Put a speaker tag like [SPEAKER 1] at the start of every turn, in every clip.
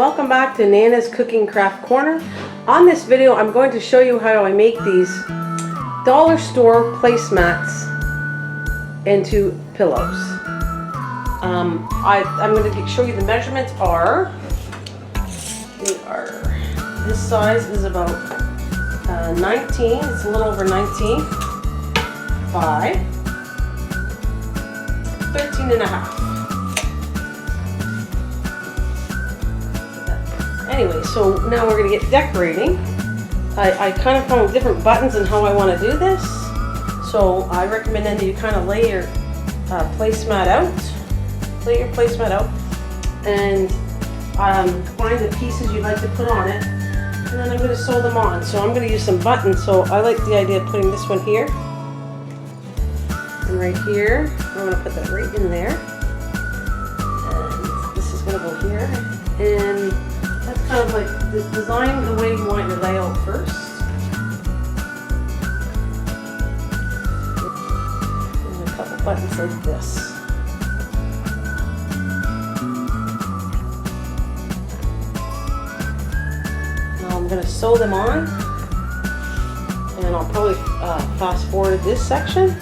[SPEAKER 1] welcome back to Nana's Cooking Craft Corner. On this video I'm going to show you how I make these dollar store placemats into pillows. I'm going to show you the measurements this size is about 19, it's a little over 19 by 13 and a half. Anyway, so now we're going to get decorating. I kind of found different buttons and how I want to do this. So I recommend that you kind of lay your placemat out. Lay your placemat out and find the pieces you'd like to put on it. And then I'm going to sew them on. So I'm going to use some buttons. So I like the idea of putting this one here. And right here. I'm going to put that right in there. And this is going to go here. And that's kind of like design the way you want your layout first. And a couple buttons like this. Now I'm going to sew them on, and I'll probably fast forward this section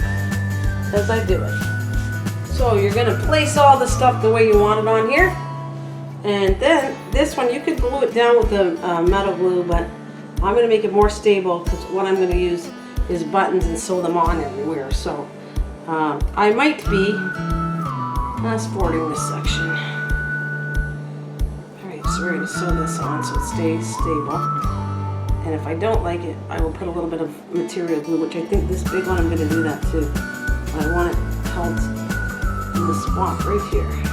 [SPEAKER 1] as I do it. So you're going to place all the stuff the way you want it on here. And then this one, you could glue it down with the metal glue, but I'm going to make it more stable because what I'm going to use is buttons and sew them on everywhere. So I might be fast forwarding this section. Alright, so we're going to sew this on so it stays stable. And if I don't like it, I will put a little bit of material glue, which I think this big one I'm going to do that too. I want it held in the spot right here.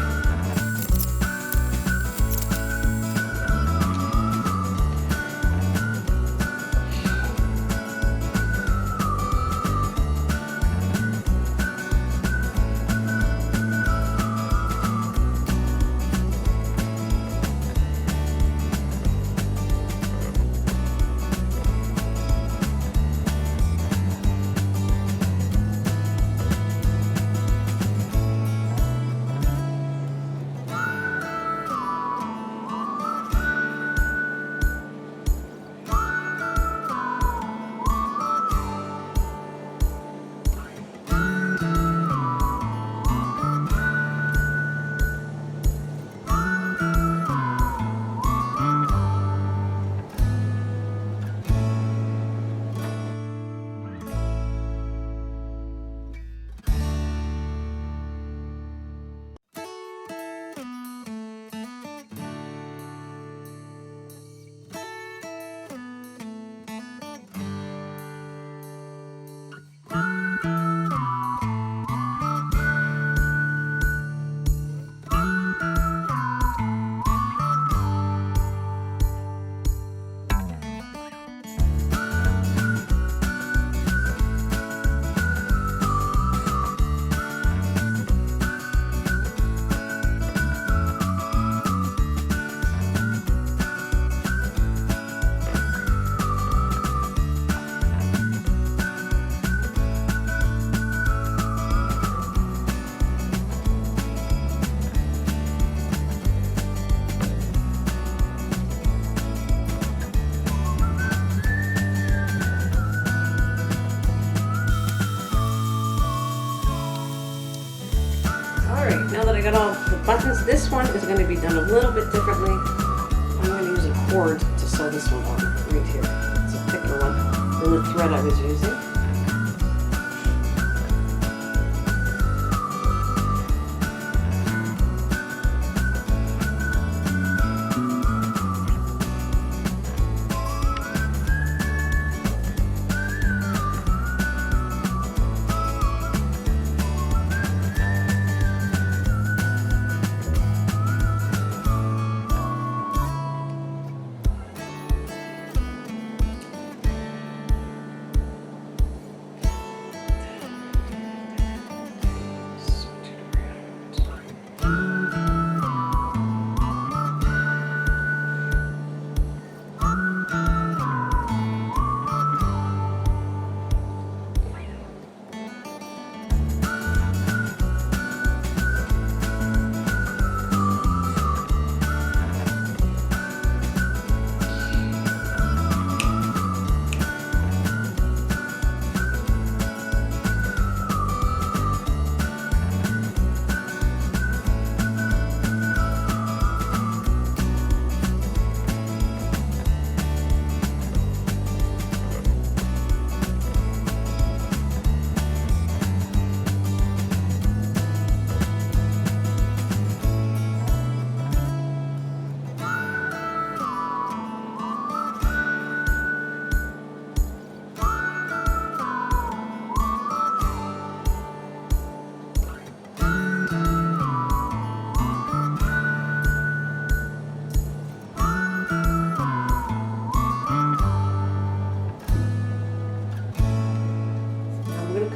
[SPEAKER 1] Now that I got all the buttons, this one is going to be done a little bit differently. I'm going to use a cord to sew this one on right here. It's a thicker one than the thread I was using.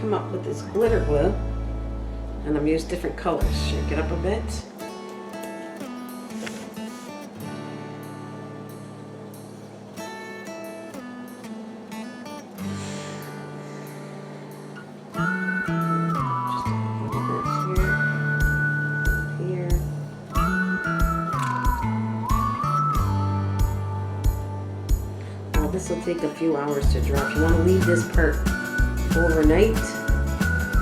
[SPEAKER 1] come up with this glitter glue, and I'm using different colors. Shake it up a bit. This will take a few hours to dry. If you want to leave this part overnight,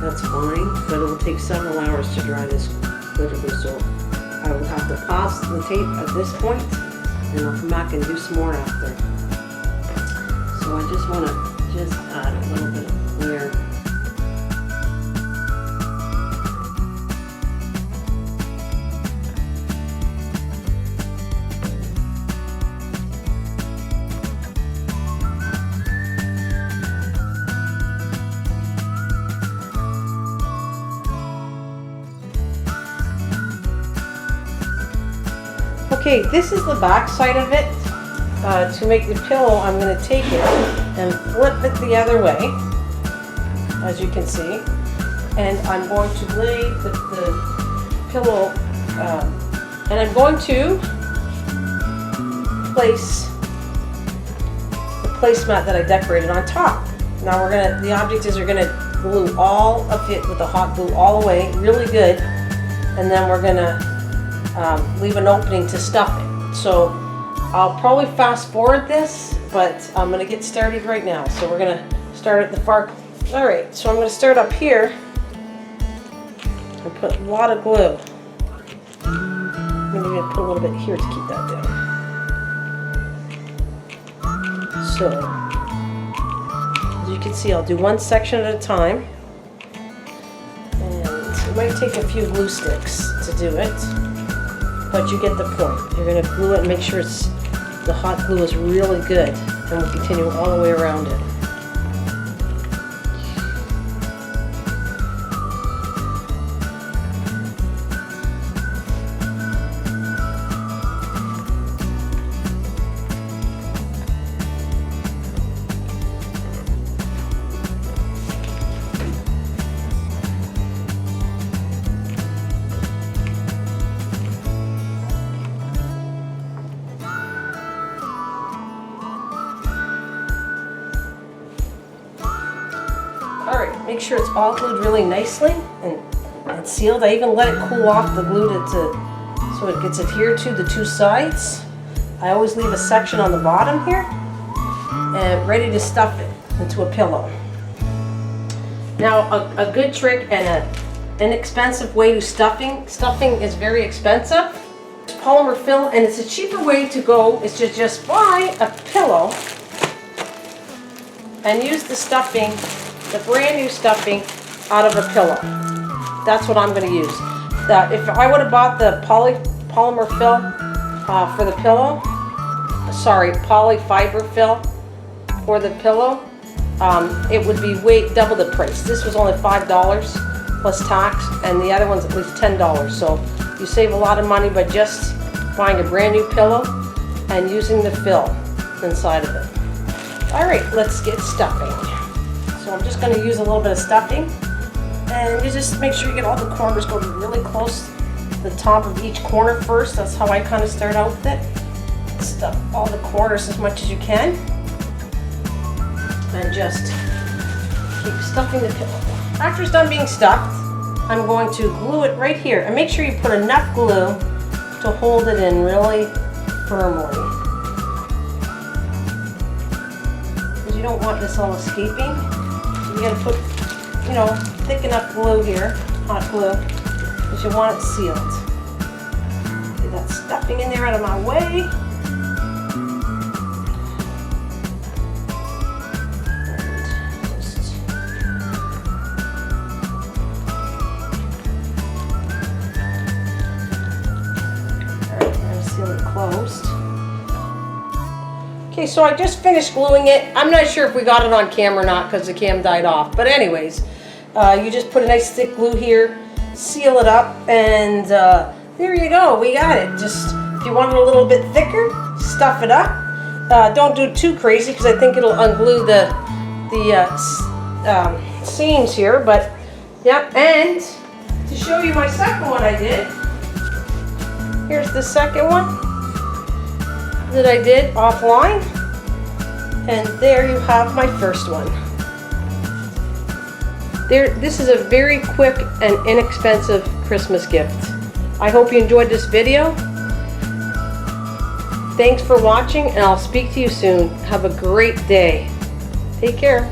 [SPEAKER 1] that's fine, but it will take several hours to dry this glitter glue. So I will have to pause the tape at this point, and I'll come back and do some more after. So I just want to add a little bit of clear. Okay, this is the back side of it. To make the pillow, I'm going to take it and flip it the other way, as you can see. And I'm going to lay the pillow, and I'm going to place the placemat that I decorated on top. Now the object is we're going to glue all of it with the hot glue all the way, really good. And then we're going to leave an opening to stuff it. So I'll probably fast forward this, but I'm going to get started right now. So we're going to start at the far. All right, so I'm going to start up here and put a lot of glue. I'm going to put a little bit here to keep that down. So as you can see, I'll do one section at a time, and it might take a few glue sticks to do it. But you get the point. You're going to glue it and make sure the hot glue is really good, and we'll continue all the way around it. Alright, make sure it's all glued really nicely and sealed. I even let it cool off the glue so it gets adhered to the two sides. I always leave a section on the bottom here and ready to stuff it into a pillow. Now a good trick and an inexpensive way to stuffing is very expensive. It's polymer fill, and it's a cheaper way to go is to just buy a pillow and use the stuffing, the brand new stuffing, out of a pillow. That's what I'm going to use. If I would have bought the polymer fill for the pillow, polyfiber fill for the pillow, it would be double the price. This was only $5 plus tax, and the other one's at least $10. So you save a lot of money by just buying a brand new pillow and using the fill inside of it. All right, let's get stuffing. So I'm just going to use a little bit of stuffing, and you just make sure you get all the corners going really close to the top of each corner first. That's how I kind of start out with it. Stuff all the corners as much as you can, and just keep stuffing the pillow. After it's done being stuffed, I'm going to glue it right here, and make sure you put enough glue to hold it in really firmly, because you don't want this all escaping. You gotta put, thick enough glue here, hot glue, because you want it sealed. Get that stuffing in there out of my way. Closed. Okay, so I just finished gluing it. I'm not sure if we got it on camera or not because the cam died off. But anyways, you just put a nice thick glue here, seal it up, and there you go. We got it. Just if you want it a little bit thicker, stuff it up. Don't do it too crazy because I think it'll unglue the seams here, but yep. And to show you my second one I did, here's the second one that I did offline. And there you have my first one. This is a very quick and inexpensive Christmas gift. I hope you enjoyed this video. Thanks for watching, and I'll speak to you soon. Have a great day. Take care.